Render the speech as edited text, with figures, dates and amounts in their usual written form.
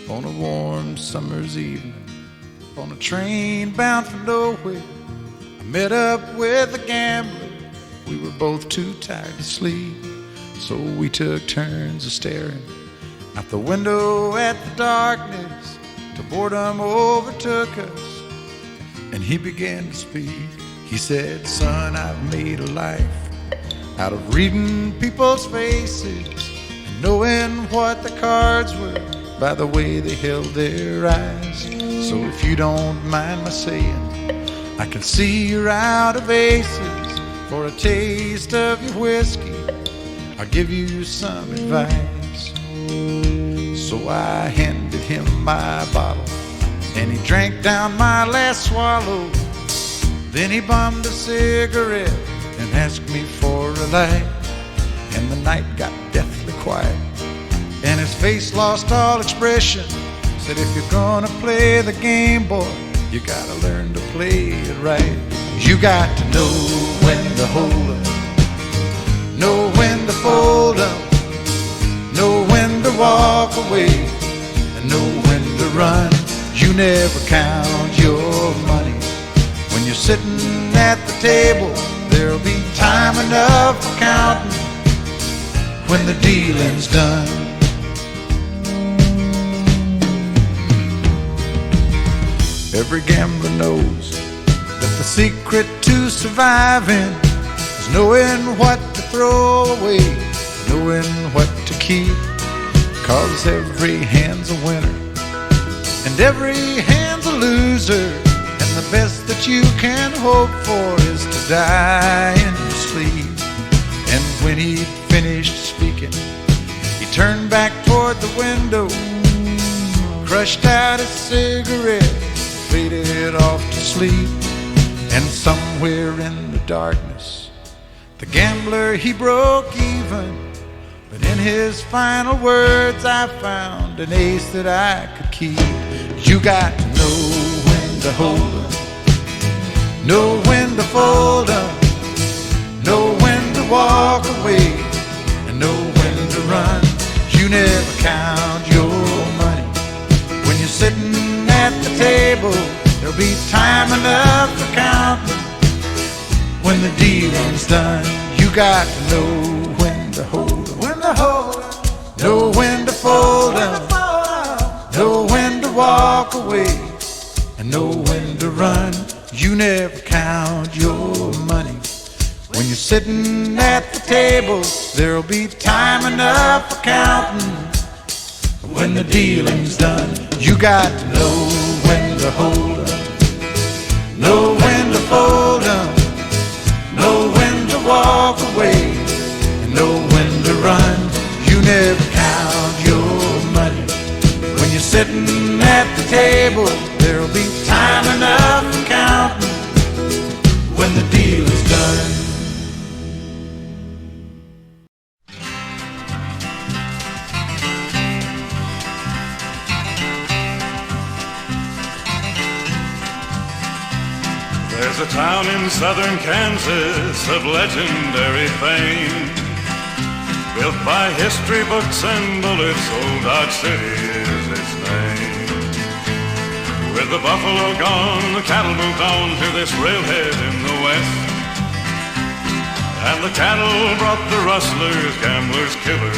on a warm summer's evening, on a train bound for nowhere. I met up with a gambler. We were both too tired to sleep, so we took turns of staring out the window at the darkness till boredom overtook us, and he began to speak. He said, "Son, I've made a life out of reading people's faces and knowing what the cards were by the way they held their eyes. So if you don't mind my saying, I can see you're out of aces. For a taste of your whiskey, I'll give you some advice." So I handed him my bottle, and he drank down my last swallow. Then he bummed a cigarette and asked me for a light. And the night got deathly quiet, and his face lost all expression. Said, "If you're gonna play the game, boy, you gotta learn to play it right. You got to know when to hold up, know when to fold up, know when to walk away, and know when to run. You never count your money when you're sitting at the table. There'll be time enough for counting when the dealing's done." Every gambler knows that the secret to surviving is knowing what to throw away, knowing what to keep. 'Cause every hand's a winner and every hand's a loser, and the best that you can hope for is to die in your sleep. And when he'd finished speaking, he turned back toward the window, crushed out his cigarette, faded off to sleep. And somewhere in the darkness, the gambler, he broke even. But in his final words, I found an ace that I could keep. You got to know when to hold up, know when to fold up, know when to walk away, and know when to run. You never count your money when you're sitting at the table. There'll be time enough for counting when the dealing's done. You got to know when to hold up, know when to fold up, know when to walk away, and know when to run. You never count your money when you're sitting at the table. There'll be time enough for counting when the dealing's done. You got to know when to hold up, know when to fold up, know when to walk away, and know when to run. You never count your money when you're sitting at the table. There'll be time enough for counting when the deal is done. There's a town in southern Kansas of legendary fame, built by history books and bullets. Old Dodge City is its name. With the buffalo gone, the cattle moved on to this railhead in the west, and the cattle brought the rustlers, gamblers, killers